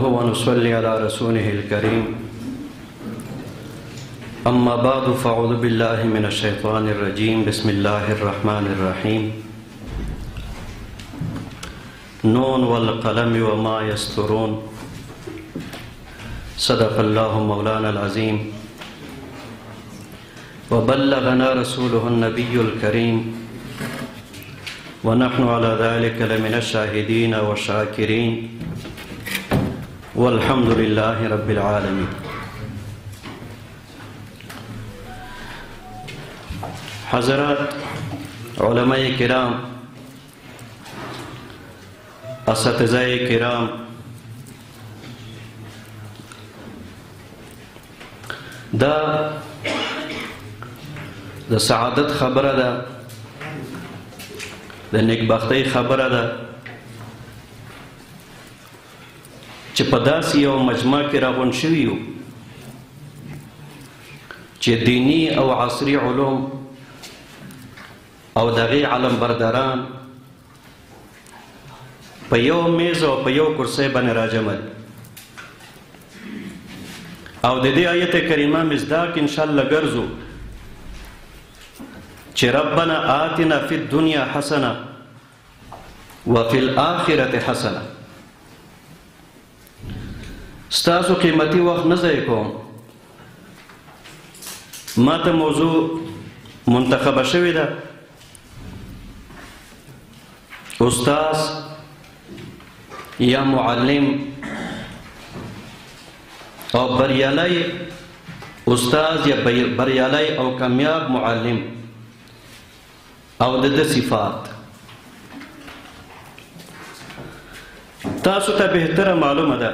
ونصلي على رسوله الكريم أما بعد فأعوذ بالله من الشيطان الرجيم بسم الله الرحمن الرحيم نون والقلم وما يسطرون صدق الله مولانا العظيم وبلغنا رسوله النبي الكريم ونحن على ذلك لمن الشاهدين والشاكرين والحمد لله رب العالمين. حضرات علماء کرام، اساتذہ کرام، دا سعادت خبره ده، د نیکبختۍ خبره ده چې په داسې یو مجمع کې راغونډ شوي یو چې دینی او عصري علوم او د هغې علمبرداران په یو میز او په یو کرسۍ باندې راجمع دي او د دې آیت کریمه مصداق انشاءالله ګرځو چې ربنا آتنا فی الدنیا حسنه وفي الآخرة حسنه. ستاسو قیمتي وخت نه ضایع کوم. ما ته موضوع منتخبه شوې ده، استاذ یا معلم او بریالی استاذ یا بریالی او کامیاب معلم او د صفات. تاسو ته بهتره معلومه ده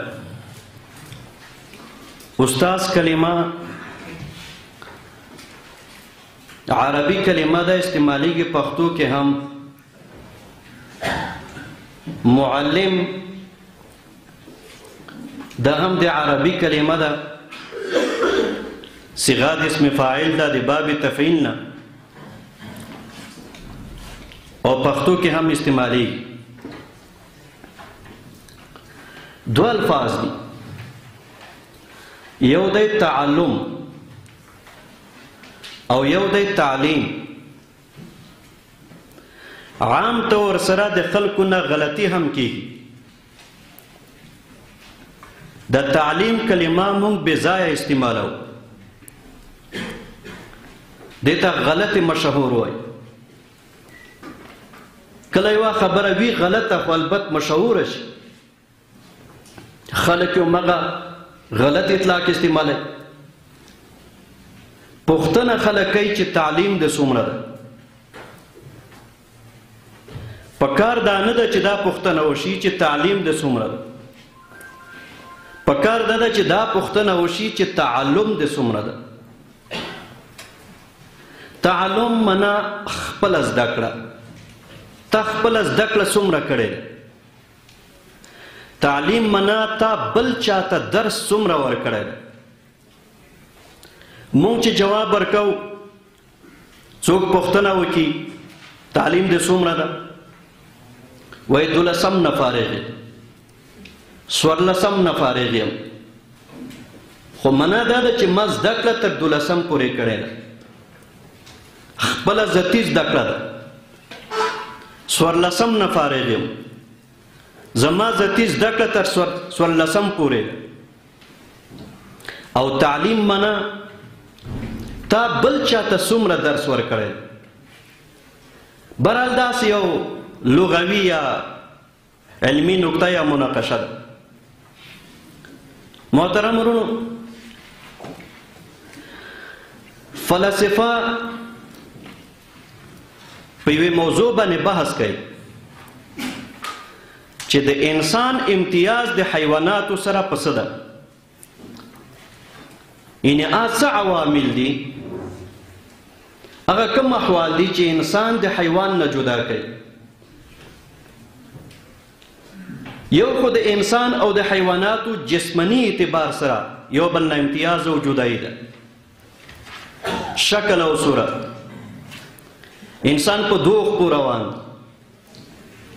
استاذ کلمه عربي کلمه ده، استعمالیږي پښتو کې هم. معلم دا هم د عربي کلمه ده، صيغه د اسم فاعل ده د باب تفعیل نه، او پښتو کې هم استعمالیږي. دو الفاظ دي، یو دی تعلم او یو دی تعلیم. عام طور سره د خلکو نه غلطي هم کیږي. د تعلیم کلمه مونږ بې ځایه استعمالو، دې ته غلط مشهور وایي. کله یوه خبره وي غلطه خو البته مشهوره شي، خلک یې همغه غلط اطلاق استعماله. پوښتنه خلک کوي چې تعلیم د څومره ده. پکار دا نه ده چې دا پوښتنه وشي چې تعلیم د څومره ده، پکار دا ده چې دا پوښتنه وشي چې تعلم د څومره ده. تعلم معنا خپله زده کړه، تا خپله زده کړه څومره کړې ده. تعلیم معنا تا بل چاته درس څومره ورکړی ده. مونږ چې جواب ورکو، څوک پوښتنه وکړي تعلیم دې څومره ده، وایي 12 نه فارغ یم، 14 نه فارغ یم. خو معنا دا ده چې ما زده کړه تر 12 پورې کړې ده، خپله ذاتي زده کړه ده. 14 نه فارغ یم، زما ذاتي زده کړه تر 14 پورې. او تعلیم معنا تا بل چاته څومره درس ورکړی. برحال داسې یو لغوي یا علمي نکته یا مناقشه ده. محترم ورونو، فلسفه په یوې موضوع باندې بحث کوي چې د انسان امتیاز د حیواناتو سره په څه ده. یعنې څه عوامل دي، هغه کوم احوال دي چې انسان د حیوان نه جدا کوي. یو خو د انسان او د حیواناتو جسمانی اعتبار سره یو بل نه امتیاز او جدایي ده. شکل او صورت، انسان په دوه خپو روان،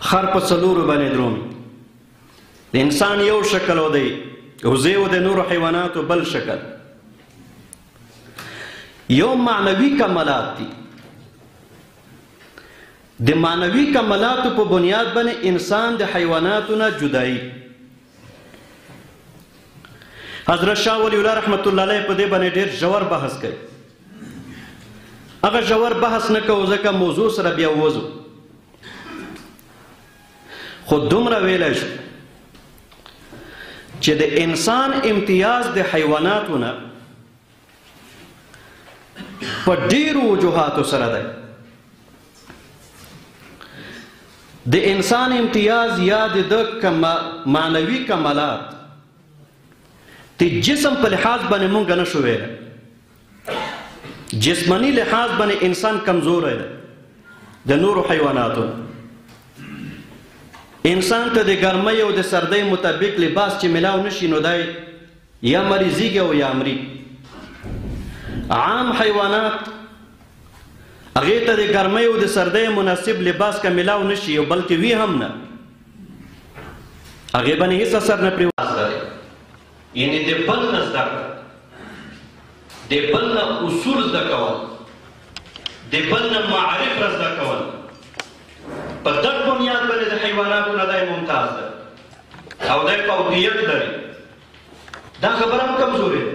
خر په څلورو باندې درومي، د انسان یو شکل و دی وزې و د نورو حیواناتو بل شکل یو معنوي کمالات دي د معنوي کمالاتو په بنیاد باندې انسان د حیواناتو نه جدایي حضرت شاه ولی الله رحمت الله علیه په دې باندې ډېر ژور بحث کوي هغه ژور بحث نه کوو ځکه موضوع سره بیا ووځو خو دومره ویلی شو چې د انسان امتیاز د حیواناتو نه په ډېرو وجوهاتو سره دی د انسان امتیاز یا د معنوي کمالات د جسم په لحاظ باندې مونږ نه شو ویلی جسمانی لحاظ باندې انسان کمزوری دی د نورو حیواناتو انسان ته د ګرمۍ او د سردۍ مطابق لباس چې ملاو نشي نو دی یا مریضیږي او یا مري عام حیوانات هغې ته د ګرمۍ او د سردۍ مناسب لباس که ملاو نشي او بلکې وي هم نه هغې باندې هېڅ اثر نه پرې لري یعنې د بل نه زده کړه د بل نه اصول زده کول د بل نه معرف را زده کول په دغه بنیاد باندې د حیواناتو نه دی ممتاز ده او دی فوقیت لري دا خبره هم کمزورې ده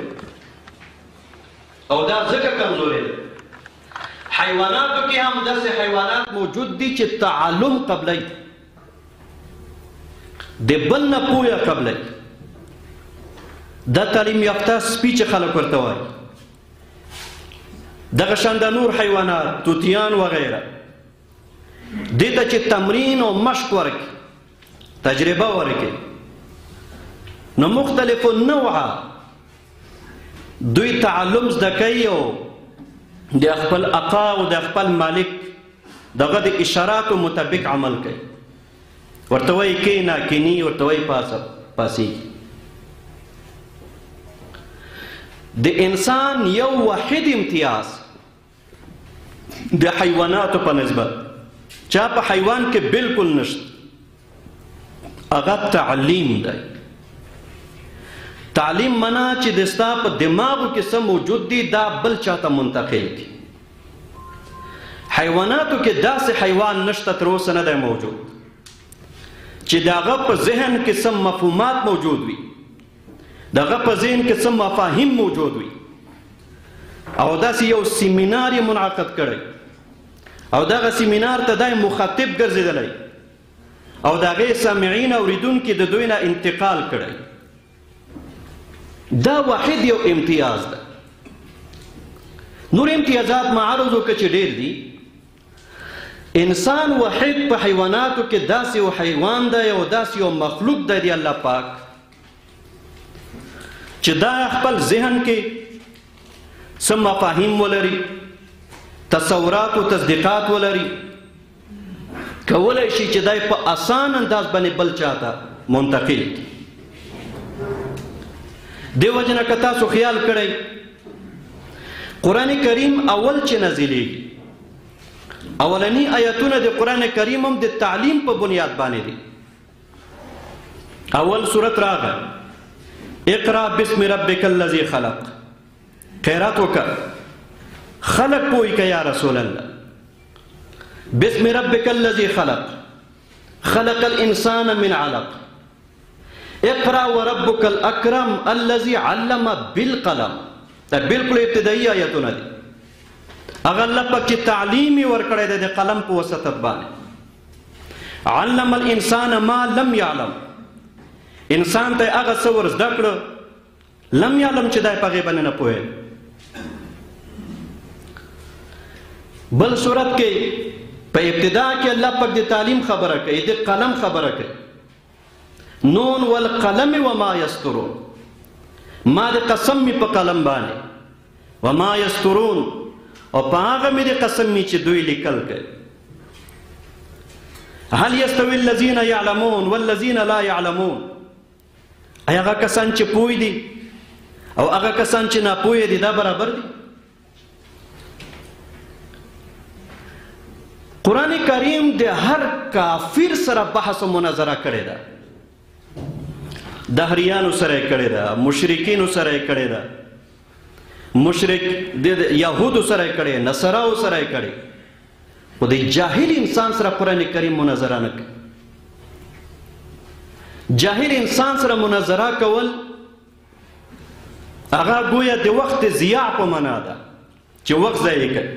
او دا ځکه کمزورې ده حیواناتو کې هم داسې حیوانات موجود دي چې تعلم قبلی د بل نه پوهه قبلی دا تعلیم یافته سپي چې خلک ورته وایي دغه شان د نور حیوانات طوطیان وغیره دې ته چې تمرین او مشق ورکړي تجربه ورکړي نو مختلف النوعه دوی تعلم زده کوي او د خپل اقا او د خپل مالک دغه د اشاراتو مطابق عمل کوي ورته وایي کینه کینی ورته وایي پاسیږي د انسان یو واحد امتیاز د حیواناتو په نسبت چا په حیوان کې بالکل نشته هغه تعلیم دی تعلیم منا چې د ستا په دماغو کې څه موجود دي دا بل چاته منتقل دي حیواناتو کې داسې حیوان نشته تر اوسه نه دی موجود چې د هغه په ذهن کې څه مفهومات موجود وي دغه په ذهن کې څه مفاهیم موجود وي او داسې یو سیمینار یې منعقد کړی او دغه سیمینار ته دی مخاطب ګرځېدلی او د هغې سامعین اوریدونکي د دوی نه انتقال کړی دا واحد یو امتیاز ده نور امتیازات معرض وکړه چې ډېر دي انسان واحد په حیواناتو کې داسې یو حیوان دی او داسې یو مخلوق دی د الله پاک چې دا خپل ذهن کې څه مفاهیم ولري تصورات او تصدیقات ولري کولی شي چې دی په آسان انداز باندې بل چاته منتقل کړي دې وجه نه که تاسو خیال کړئ قرآن کریم اول چې نازلېږي اولنی آیتونه د قرآن کریم هم د تعلیم په بنیاد باندې دي اول صورت راغی اقرأ بسم ربک الذی خلق خیرات وکړه خلق پوی که یا رسول الله بسم ربک الذی خلق خلق الانسان من علق اقرأ وربک الاکرم الذی علم بالقلم دا بالکل ابتدائی آیتونه دي هغه الله پاک چې تعلیم یې ورکړی دی د قلم په وسطت باندې علم الانسان ما لم یعلم انسان ته هغه څه ور زده کړه لم یعلم چې دی په هغې باندې نه پوهېد بل صورت کې په ابتدا کې الله پاک د تعلیم خبره کوي د قلم خبره کوي نون والقلم وما یسترون ما د قسم می په قلم باندې وما یسترون او په هغه مې د قسم می چې دوی لیکل کوي هل یستوی الذین یعلمون والذین لا یعلمون آیا هغه کسان چې پوه دي او هغه کسان چې ناپوه دي دا برابر دي قرآن کریم د هر کافر سره بحث و مناظره کړې ده دهریانو سره کړې ده، مشرکینو سره کړې ده، مشرک د یهودو سره کړې، نصراو سره کړې، خو د جاهل انسان سره قرآن کریم مناظره نه کوي. جاهل انسان سره مناظره کول هغه گویا د وخت ضیاع په معنا ده چې وخت ضایع کوي.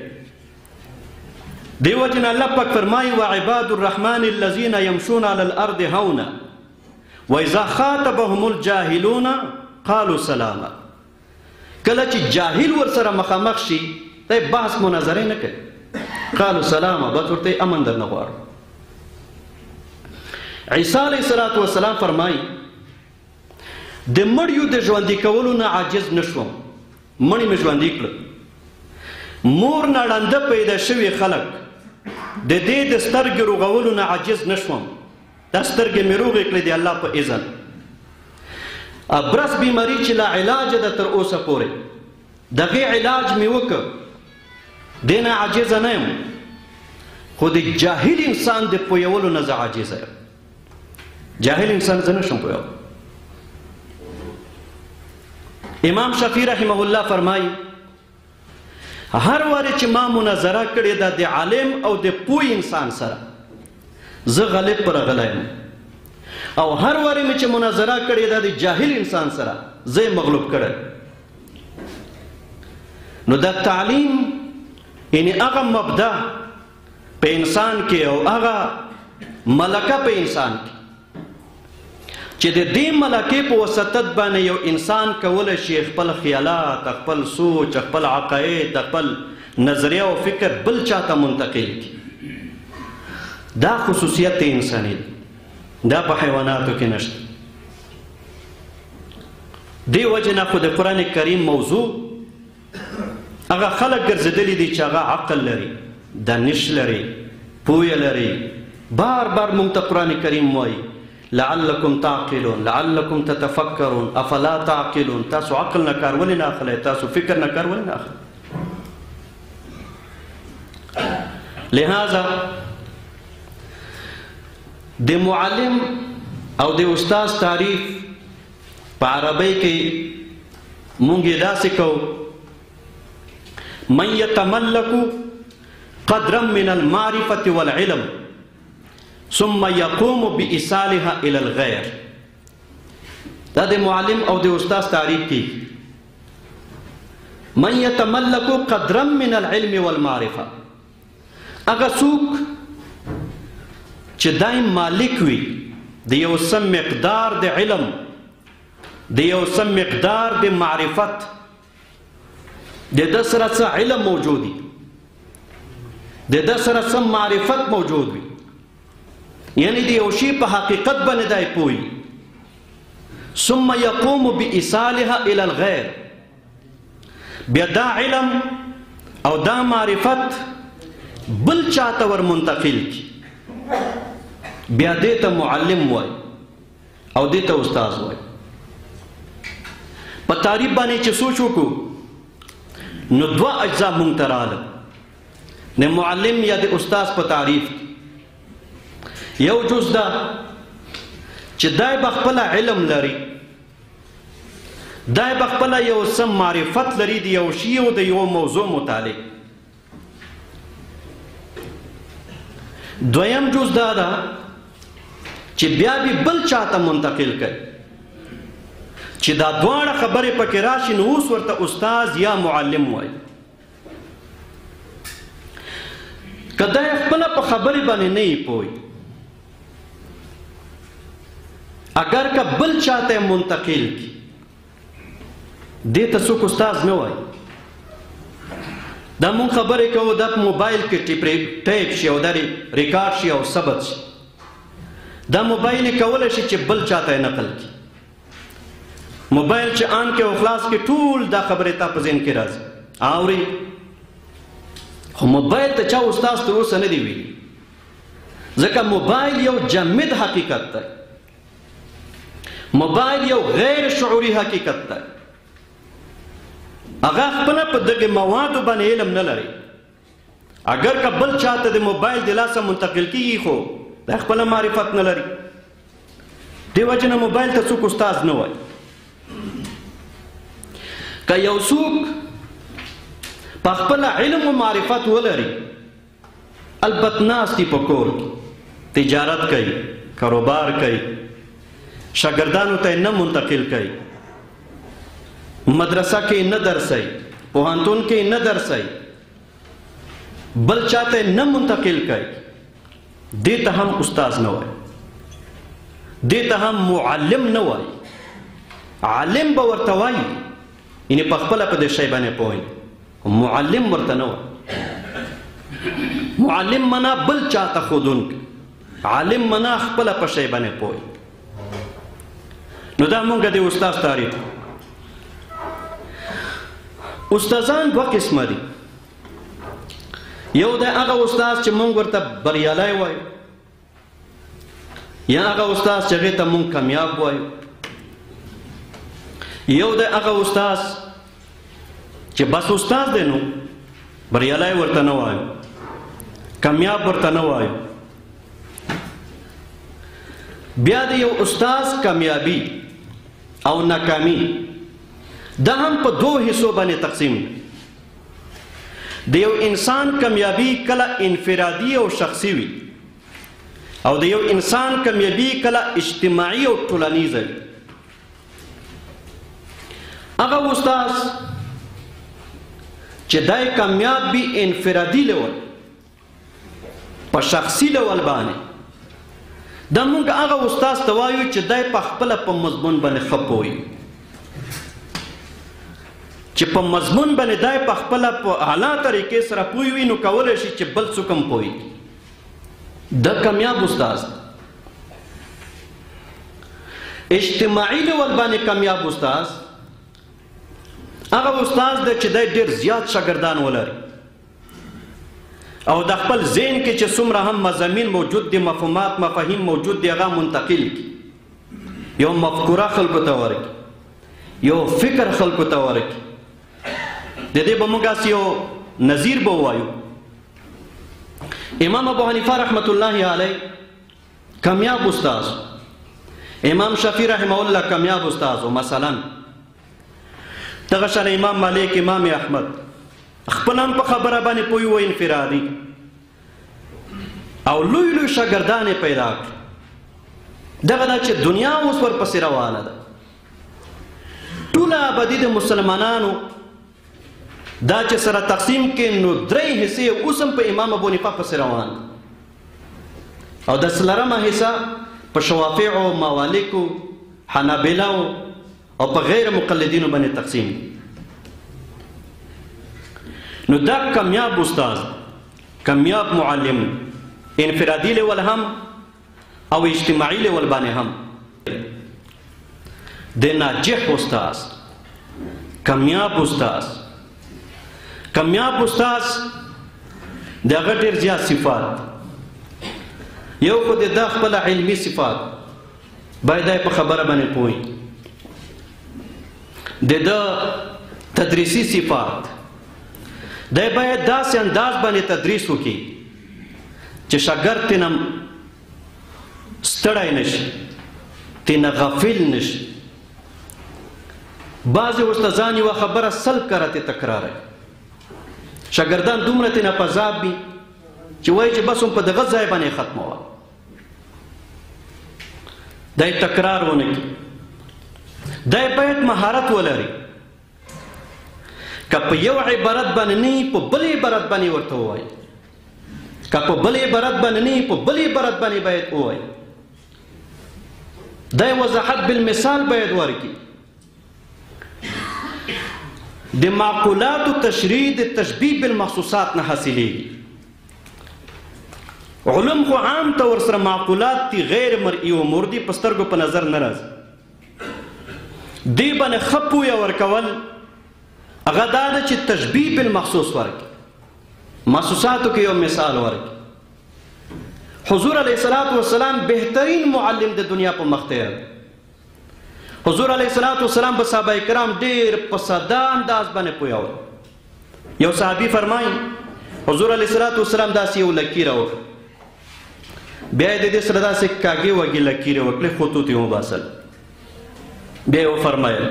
دیو جن الله پاک فرمایي وعباد الرحمن الذين يمشون على الارض هونا واذا خاطبهم الجاهلون قالوا سلاما. کله چې جاهل ورسره مخامخ شي ته بحث مناظره نه کوي، قالوا سلاما، بس ورته امن درنه غواړو. عیسی علیه السلام فرمایي د مړیو د ژوندي کولو نه عاجز نشوم، مړی مې ژوندي کړل. مور نه ړانده پیدا شوي خلک د دې د سترګې روغولو نه عاجز نشوم، دا سترګې مې روغې کړې د الله په اذن. برس بیماری چې لا علاج ده تر اوسه پورې، دغه علاج مې وکړ، دې نه عاجزه نه یم، خو د جاهل انسان د پویولو نه زه عاجزه یم. جاهل انسان زه نشم پویولی. امام شافعي رحمه الله فرمایي هر وارې چې ما مناظره کړې ده د عالم او د پوه انسان سره، زه غالب پر غلی یم، او هر وارې مې چې مناظره کړې ده د جاهل انسان سره، زه یې مغلوب کړی. نو دا تعلیم یعنی هغه مبدا په انسان کې او هغه ملکه په انسان کې چې د دې ملکې په وسطت باندې یو انسان کولی شي خپل خیالات، خپل سوچ، خپل عقاید، خپل نظریه او فکر بل چاته منتقل کړي. دا خصوصیت انساني ده، دا په حیواناتو کې نشته. دې وجې نه خو د قرآن کریم موضوع هغه خلک ګرځېدلي دي چې هغه عقل لري، دانش لري، پوهه لري. بار بار موږ ته قرآن کریم وایي لعلکم تعقلون، لعلکم تتفکرون، افلا تعقلون. تاسو عقل نه کار ولې نه اخلئ؟ تاسو فکر نه کار ولې نه اخلئ؟ لہذا د معلم او د استاد تعریف په عربی کې مونږ یې داسې کوو من یتملک قدرا من المعرفة والعلم ثم يقوم بإيصالها إلى الغير. دا د معلم او د استاد تعریف کی من يتملك قدرا من العلم والمعرفة، هغه څوک چې دایم مالک وي د یو څه مقدار د علم، د یو څه مقدار د معرفت، د ده سره څه علم موجود وي، د ده سره څه معرفت موجود وي، یعنی د یو شي په حقیقت باندې دی پوهي. ثم يقوم بإيصالها إلى الغير، بیا دا علم او دا معرفت بل چاته ور منتقل کی، بیا دې ته معلم وای او دې ته استاد وای. په تعریف باندې چې سوچ وکړو نو دوه اجزا مونږ ته راغله، د معلم یا د استاد په تعریف. یو جز دا چې دای به خپل علم لري، دای به خپل یو څه معرفت لري د یو شی او د یو موضوع متعلق. دویم جز دا ده چې بیا به بل چاته منتقل کوي چې دا دواړه خبرې پکې راشي، نو اوس ورته استاد یا معلم وایي. که دا خپله په خبرې باندې نه یې پوهي، اگر که بل چاته منتقل کی، دې ته څوک استاد نه وایي. دا مونږ خبرې کوو دا په موبایل کې ټیپ شي او دا ریکارډ شي او ثبت شي. دا موبایل یې کولی شي چې بل چاته یې نقل کړي. موبایل چې آن کې او خلاص کې ټول دا خبرې تا په ذهن کې راځي اوري، خو موبایل ته چا استاد تر اوسه نه دی ویلي، ځکه موبایل یو جامد حقیقت دی، موبایل یو غیر شعوري حقیقت دی. هغه خپله په دغه موادو باندې علم نه لري. اگر که بل چاته د موبایل د لاسه منتقل کیږي خو دا خپله معرفت نه لري. دی وجه نه موبایل ته څوک استاد نه وایي. که یو څوک په خپله علم و معرفت ولري، البته ناست دي په کور کې تجارت کوي، کاروبار کوي، شاګردانو ته نه منتقل کوي، مدرسه کې نه درسي، پوهنتون کې نه درسي، بل چاته نه منتقل کوي، دې ته هم استاد نه وایي، دې ته هم معلم نه وایي. عالم به ورته وایي، یعنې په خپله په دې شی باندې پوهوي، معلم ورته نه وایي. معلم منا بل چاته ښودونکی، عالم منا خپله په شی باندې پوهوي. نو دا مونږ د استاد تعریف. استادان دوه قسمه دي. یو د هغه استاد چې مونږ ورته بریالی وایو، یا هغه استاد چې هغې ته مونږ کامیاب وایو. یو د هغه استاد چې بس استاد دی، نو بریالی ورته نه وایو، کامیاب ورته نه وایو. بیا د یو استاد کامیابی او ناکامی دا هم په دو حصو باندې تقسیم دی. د یو انسان کامیابی کله انفرادي او شخصي وي، او د یو انسان کامیابی کله اجتماعي او ټولنیزه وي. هغه استاد چې دای کامیاب وي انفرادي لیول، په شخصي لیول باندې، دا مونږ هغه استاد ته وایو چې دای په خپله په مضمون باندې ښه پوهوي، چې په مضمون باندې دای په خپله په اعلی طریقې سره پوه وي، نو کولی شي چې بل څوک هم پوهوي. دا کامیاب استاد. اجتماعي لیول باندې کامیاب استاد هغه استاد دی چې دی ډېر زیات شاګردان ولري، او د خپل ذهن کې چې څومره هم مضامین موجود دي، مفهومات مفاهیم موجود دي، هغه منتقل کړي، یو مفکوره خلکو ته ورکړي، یو فکر خلکو ته ورکړي. د دې به موږ هسې یو نظیر به ووایو. امام ابو حنیفه رحمت الله علیه کامیاب استاد، امام شافعي رحمه الله کامیاب استاد. مثلا دغه شان امام مالک، امام احمد خپل هم په خبره باندې پوه و، انفرادي، او لوی لوی شاګردان یې پیدا کړي. دغه ده چې دنیا اوس ورپسې روانه ده. ټوله آبادي د مسلمانانو دا چې سره تقسیم کې، نو 3 حصې اوس هم په امام ابو حنیفه پسې روان دي، او د څلرمه حصه په شوافعو، مالکو، حنابلو او په غیر مقلدینو باندې تقسیم دي. نو دا کامیاب استاد، کامیاب معلم، انفرادي لیول هم او اجتماعي لیول باندې هم. د ناجح استاد، کامیاب استاد، کامیاب استاد د هغه ډېر زیات صفات. یو خو د دا خپله علمي صفات باید په خبره باندې پوهوي، د ده تدریسي صفات دی باید داسې انداز باندې تدریس وکړي چې شاګرد ترې نه ستړی نشي، ترې نه غافل نشي. بعضې استادان یوه خبره 100 کرته تکراروي، شاګردان دومره ترې نه په عذاب وي چې وایي چې بس هم په دغه ځای باندې ختموه. دی تکرار ونه کړي. دی باید مهارت ولري، که په یو عبارت باندې نه په بل عبارت باندې ورته ووایي، که په بل عبارت باندې نه په بل عبارت باندې باید ووایي. دی وضاحت بالمثال باید ورکړي. د معقولاتو تشریح د تشبیه بالمخصوصات نه حاصلېږي. علوم خو عام طور سره معقولات دي، غیر مرئي امور دي، په سترګو په نظر نه راځي. دې باندې ښه پوهه ورکول هغه دا ده چې تشبیه بالمخصوص ورکړي، محسوساتو کې یو مثال ورکړي. حضور علیه الصلاۃ والسلام بهترین معلم د دنیا په مخ ته دی. حضور علیه الصلاۃ والسلام به صحابه کرام ډېر په ساده انداز باندې پوهول. یو صحابي فرمایي حضور علیه الصلاۃ والسلام داسې یو لکیر راوړ، بیا یې د دې سره داسې کاږې وږې لکیرې وکړې خطوط یې وباسل. بیا یې وفرمایل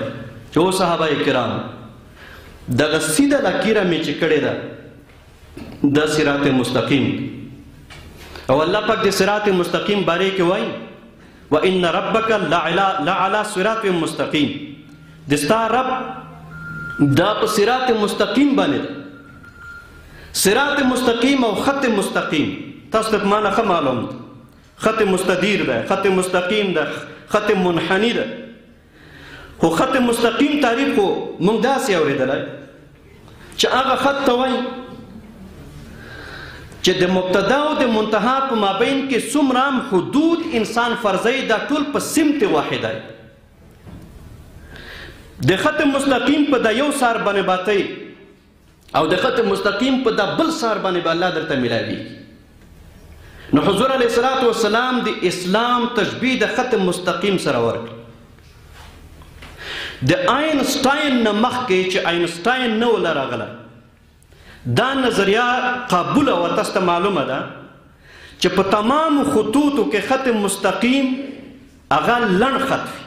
چې او صحابه کرام دغه سیده لکیره مې چې کړې ده دا صراط مستقیم او الله پاک د صراط مستقیم باره کې وایي وَإِنَّ رَبَّكَ لَعَلَى صِرَاطٍ مُسْتَقِيمٍ د ستا رب دا په صراط مستقیم باندې ده. صراط مستقیم او خط مستقیم تاسو ته معنی ښه معلوم ده. خط مستدیر ده، خط مستقیم ده، خط منحنی ده. خو خط مستقیم تعریف خو موږ داسې اورېدلی چې هغه خط ته وایي چې د مبتدا او د منتها په مابین کې څومره حدود انسان فرضوي دا ټول په سمت واحده د خط مستقیم په دا یو سار باندې باطي او د خط مستقیم په دا بل سار باندې به الله درته ملاوي. نو حضور علیه الصلاۃ والسلام د اسلام تشبیه د خط مستقیم سره ورکړ. د آینسټاین نه مخکې چې آینسټاین نه ولا راغله دا نظریه قبول او تاسو ته معلومه ده چې په تمام خطوطو کې خط مستقیم هغه لنډ خط وي،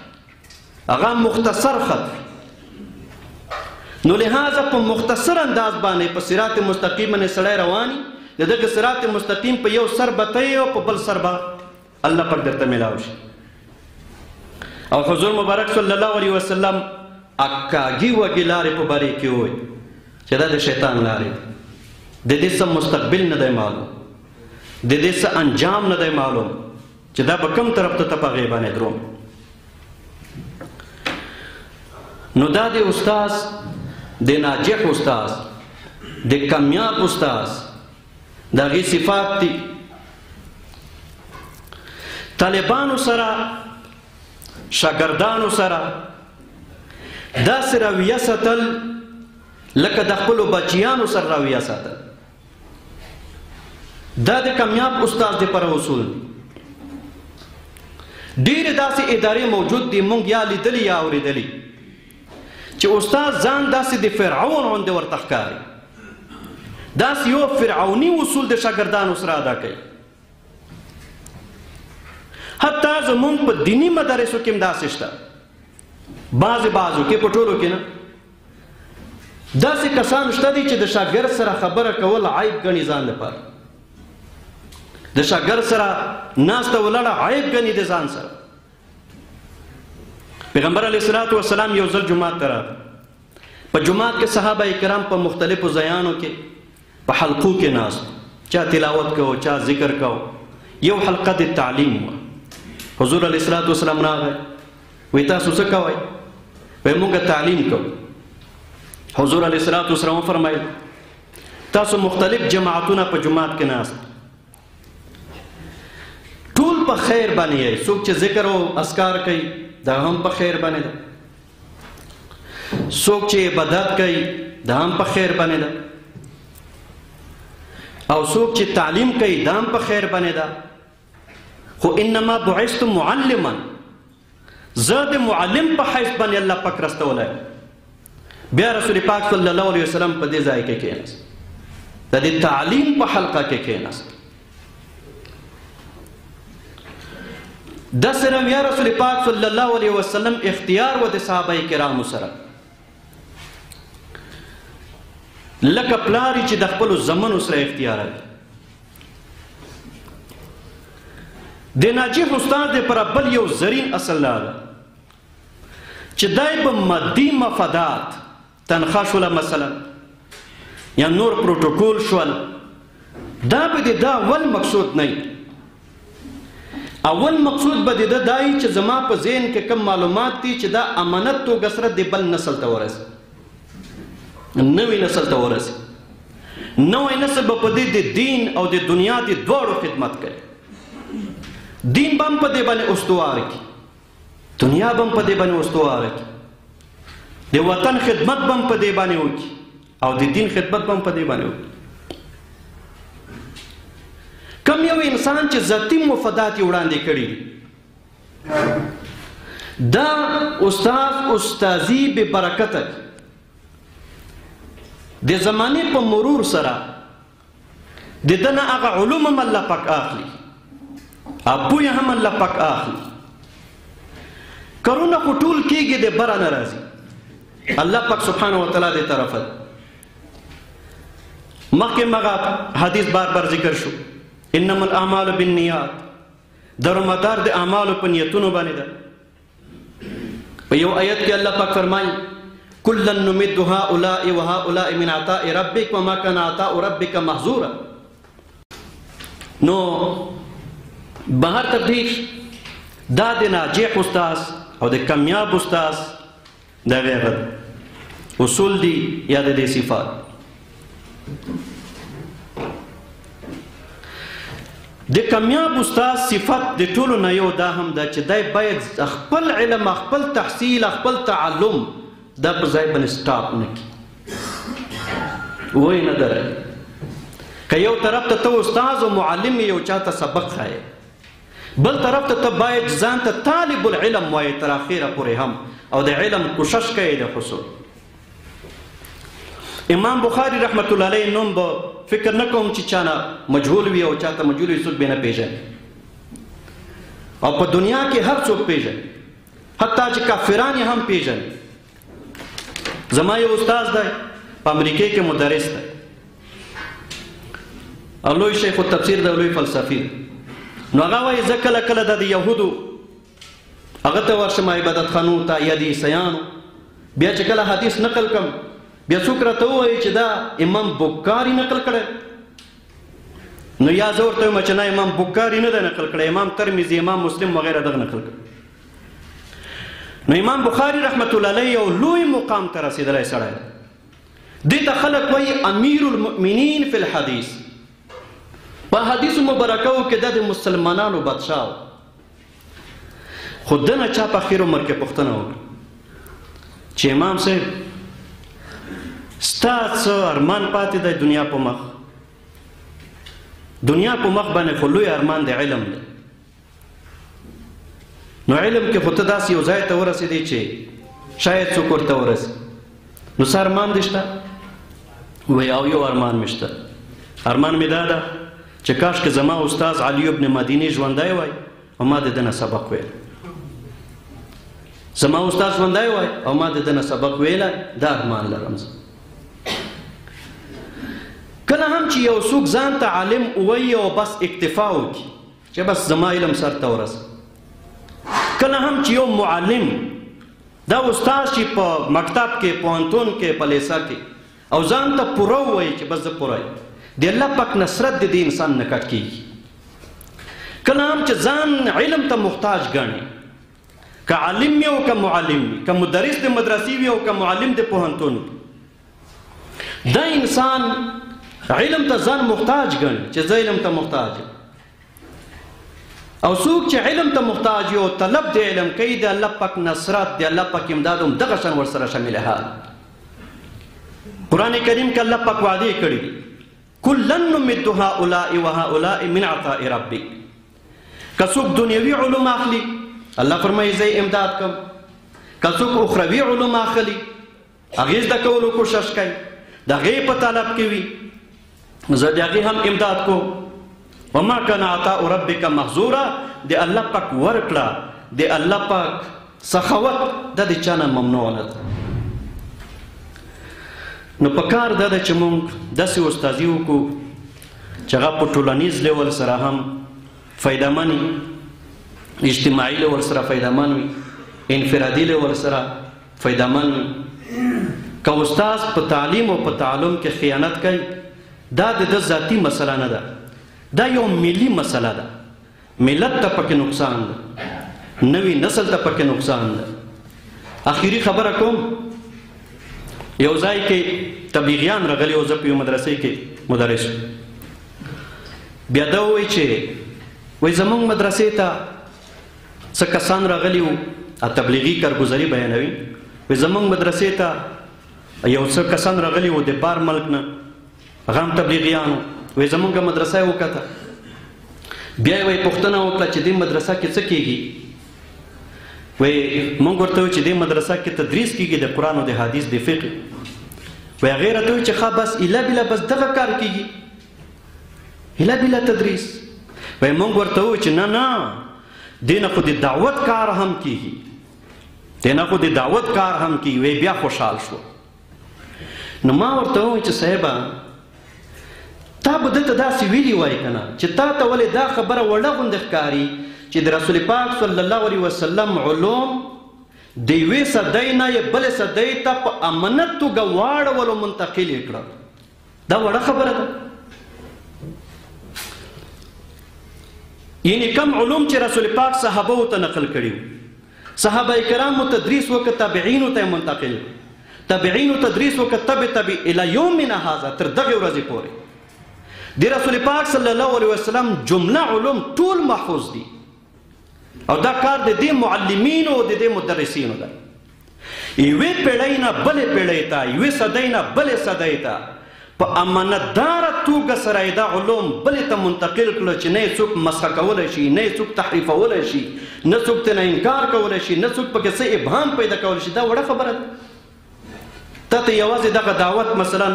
هغه مختصر خط وي. نو لہذا په مختصر انداز باندې په صراط مستقیم باندې سړی رواني د دغه صراط مستقیم په یو سر بتای او په بل سر به الله پاک درته ملاو شي. او حضور مبارک صلی الله علیه وسلم اکاږي وږي لارې په باره کې وایي چې دا د شیطان لارې د دې څه مستقبل نه دی معلوم، د دې څه انجام نه دی معلوم چې دا به کوم طرف ته په هغې باندې دروم. نو دا د استاذ د ناجح استاذ د کامیاب استاذ د هغې صفات دي. طالبانو سره شاګردانو سره داسې رویه ساتل لکه د خپلو بچیانو سره رویه ساتل دا د کامیاب استاد دپاره اصول دي. ډېرې داسې ادارې موجود دي موږ یا لیدلي یا اورېدلي چې استاد ځان داسې د فرعون غوندې ورته ښکاري، داسې یو فرعوني اصول د شاګردانو سره ادا کوي. حتی زمونږ په دینی مدارسو کې هم داسې شته، بعضو کې په ټولو کې نه داسې کسان شته دي چې د شاګرد سره خبره کول عیب ګڼي ځان لپاره، د شاګرد سره ناسته ولاړه عیب ګڼي د ځان سره. پیغمبر علیه الصلاۃ والسلام یو ځل جومات ته راغی. په جومات کې صحابه کرام په مختلفو ځایانو کې په حلقو کې ناست، چا تلاوت کو، چا ذکر کو. یو حلقه د تعلیم وه. حضور علیه الصلاۃ والسلام راغی وی تاسو څه کوئ؟ وی موږ تعلیم کوو. حضور علیه الصلاۃ والسلام فرمایل تاسو مختلف جماعتونه په جماعت کې ناست، ټول په خیر باندې یې. څوک چې ذکر او اذکار کوي دا هم په خیر باندې ده، څوک چې عبادت کوي دا هم په خیر باندې ده، او څوک چې تعلیم کوي دا هم په خیر باندې ده. خو انما بعثت معلما، زه د معلم په حیث باندې الله پاک راستولی. بیا رسول پاک صلی الله علیه وسلم په دې ځای کې کېناست، د دې تعلیم په حلقه کې کېناست. داسې بیا رسول پاک صلی الله علیه وسلم اختیار و د صحابه کرامو سره لکه پلاری چې د خپلو زمنو سره اختیار وي. د ناجح استاد دپاره بل یو زرین اصل دا ده چې دای به مادي مفادات، تنخواه شوله مثلا یا نور پروتوکول شول، دا به د دا اول مقصود نه وي. اول مقصود به د ده دا وي چې زما په ذهن کې کم معلومات دي چې دا امانت توګه سره د بل نسل ته ورسي، نوی نسل ته ورسي. نوی نسل به په دې د دین او د دنیا د دواړو خدمت کوي. دین به هم په دې باندې استوار کړي، دنیا به هم په دې باندې استوار کړي، د وطن خدمت به هم په دې باندې وکړي او د دین خدمت به هم په دې باندې وکړي. کم یو انسان چې ذاتي مفادات یې وړاندې کړي دا استاد استازي بې برکته د زمانې په مرور سره د ده نه هغه علوم هم الله پاک اخلي، پوی هم الله پاک اخلي. کرونه خو ټول کېږي د بره نه راځي، الله پاک سبحانه وتعالی د طرفه. مخکې مغه حدیث بار بار ذکر شو، انما الاعمال بالنیات، درومدار د اعمالو په نیتونو باندې ده. په یو آیت کې الله پاک فرمایي کلا نمد هؤلاء وهؤلاء من عطاء ربک وما كان عطاء ربک محظورا. نو بهر تبدیل دا د ناجح استاذ او د کامیاب استاذ دا غیرت اصول دي یا د دې صفات. د کامیاب استاذ صفت د ټولو نه یو دا هم ده چې دی باید خپل علم، خپل تحصیل، خپل تعلم دا په ځای باندې سټاپ نه کړي، وای نه درئ. که یو طرف ته ته استاذ او معلم یو چاته سبق ښایې، بل طرف ته ته باید ځان ته طالب العلم وایې تر اخره پورې هم، او د علم کوشش کوې د حصول. امام بخاری رحمت الله علیه نوم به فکر نه کوم چې چانه مجهول وي، او چاته مجهول وي څوک به نه پېژني، او په دنیا کې هر څوک پېژني، حتی چې کافران یې هم پېژني. زما یو استاذ دی په امریکې کې مدرس دی، او لوی شیخ التفسیر دی، لوی فلسفي دی. نو هغه وایي زه کله کله د یهودو هغه ته ورشم عبادت خانو ته یا د عیسیانو، بیا چې کله حدیث نقل کړم بیا څوک راته ووایي چې دا امام بخاري نقل کړی، نو یا زه ورته وایم چې نه امام بخاري نه دی نقل کړی، امام ترمذي، امام مسلم وغیره دغه نقل کړی. نو امام بخاري رحمت الله علیه یو لوی مقام ته رسېدلی سړی دی، دې ته خلک وایي امیر المؤمنین فی الحدیث. په حدیثو مبارکو کې د مسلمانانو بادشاه و. خو دنه چا په اخر عمر کې پوښتنه وکړه چې امام صاحب ستا څه ارمان پاتې دی دنیا په مخ؟ دنیا په مخ باندې خو لوی ارمان د علم دی. نو علم کې خو ته داسې یو ځای ته ورسېدی چې شاید څوک ورته ورسي، نو څه ارمان دې شته؟ وایي او یو ارمان مې شته، ارمان مې دا ده چې کاشکې زما استاذ علي ابن مدیني ژوندی وای او ما د ده نه سبق ویل، زما استاذ ژوندی وای او ما د ده نه سبق ویلی، دا ارمان لرم زه. کله هم چې یو څوک ځان ته عالم ووایي او بس اکتفا وکړي چې بس زما علم سر ته ورسه، کله هم چې یو معلم دا استاد چې په مکتب کې، پوهنتون کې، په لیسه کې او ځان ته پوره ووایي چې بس زه پوره یم، د الله پاک نصرت د دې انسان نه کټ کېږي. کله هم چې ځان علم ته محتاج ګڼي، که عالم وي او که معلم وي، که مدرس د مدرسې وي او که معلم د پوهنتون وي، دا انسان علم ته ځان محتاج ګڼي چې زه علم ته محتاج یم. او څوک چې علم ته محتاج وي او طلب د علم کوي، د الله پاک نصرت، د الله پاک امداد هم دغه شان ورسره شامل حال. قرآن کریم کې الله پاک وعده کړي دي کلا نمد هؤلاء وهؤلاء من عطاء ربک. که څوک دنیوي علوم اخلي الله فرمایي زه امداد کوم، که څوک اخروي علوم اخلي هغې زده کولو کوشش کوي، د هغې په طلب کې وي، زه د هغې هم امداد کوم. وما كان عطاء ربک محظورا، د الله پاک ورکړه، د الله پاک سخاوت دا د چا نه ممنوع نه ده. نو پکار دا ده چې موږ داسې استازي وکړو چې هغه په ټولنیز لیول سره هم فایدهمن وي، اجتماعي لیول سره فایدهمن وي، انفرادي لیول سره فایدهمن وي. که استاز په تعلیم او په تعلم کې خیانت کوي، دا د ده ذاتي مسله نه ده، دا یو ملي مسله ده. ملت ته پکې نقصان ده، نوي نسل ته پکې نقصان ده. آخري خبره کوم، یو ځای کې تبلیغیان راغلي او زه په یو مدرسې کې مدرس، بیا دا وایي چې وایي زموږ مدرسې ته څه کسان راغلي وو، تبلیغي کارګزاري بیانوي، وایي زموږ مدرسې ته یو څه کسان راغلي وو د بار ملک نه، هغه هم تبلیغیانو، وایي زموږ مدرسه یې وکته، بیا یې وایي پوښتنه وکړه چې دې مدرسه کې څه کېږي؟ وایي موږ ورته وایو چې دې مدرسه کې تدریس کېږي د قرآن او د حدیث د فقه. وایي هغې راته وایي چې ښه بس ایله بله بس دغه کار کېږي، ایله بله تدریس. وای موږ ورته ووایو چې نه نه دې نه خو د دعوت کار هم کیږي، دې نه خو د دعوت کار هم کیږي. وای بیا خوشحال شو. نو ما ورته ووایو چې صاحبه تا به دته داسې ویلي وای که نه چې تا ته ولې دا خبره وړه غوندې ښکاري چې د رسول پاک صلی الله علیه وسلم علوم د یوې صدۍ نه یې بلې صدۍ ته په امانت توګه واړولو منتقل یې کړه. دا وړه خبره ده. یعنې کم علوم چې رسول پاک صحابو ته نقل کړي وو، صحابه کرامو تدریس وکړه، تابعینو ته یې منتقل کړه، تابعینو تدریس وکړه، تبع الی یومنا هذا تر دغې ورځې پورې د رسول پاک صلی الله علیه وسلم جمله علوم ټول محفوظ دي. او دا کار د دې معلمینو او د دې مدرسینو ده. یوې پیړۍ نه بلې پیړۍ ته، یوې صدۍ نه بلې صدۍ ته په امانتداره توګه سره یې دا علوم بلې ته منتقل کړه چې نه یې څوک مسخه کولی شي، نه یې څوک تحریفولی شي، نه څوک ترې نه انکار کولی شي، نه څوک پکې څه ابهام پیدا کولی شي. دا وړه خبره ده. تا ته یوازې دغه دعوت مثلا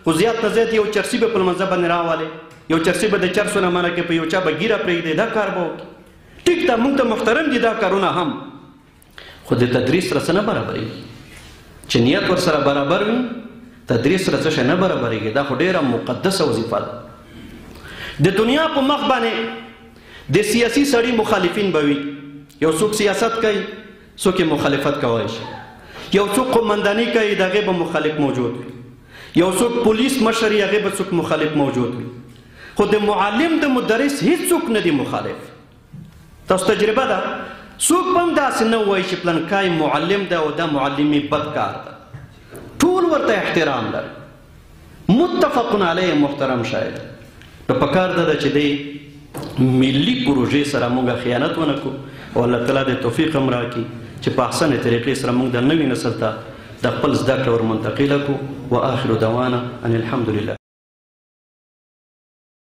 خو زیات نه زیات یو چرسي به په لمانځه باندې راولې، یو چرسي به د چرسو نه منع کړې، په یو چا به ږیره پرېږدې، دا کار به وکړي. ټیک ده، موږ ته محترم دي دا کارونه هم، خو د تدریس سره څه نه برابرېږي. چې نیت ورسره برابر وي تدریس سره څه شی نه برابرېږي. دا خو ډېره مقدسه وظیفه ده. د دنیا په مخ باندې د سیاسي سړي مخالفین به وي. یو څوک سیاست کوي، څوک یې مخالفت کولی شي. یو څوک قومنداني کوي، د هغې به مخالف موجود وي. یو څوک پولیس مشر یې هغې به څوک مخالف موجود وي. خو د معلم د مدرس هیڅوک نه دی مخالف. تاسو تجربه ده، څوک به هم داسې نه وایي چې پلنکای معلم ده او دا معلمي بد کار ده. ټول ورته احترام لري، متفقون علیه محترم شاید. نو پکار ده چې د ملي پروژې سره موږ خیانت ونه کړو او الله تعالی د توفیق هم راکړي چې په احسنې طریقې سره موږ د نوي نسل ته د خپل زده کړه ور منتقله کړو. واخر دعوانا ان الحمد لله.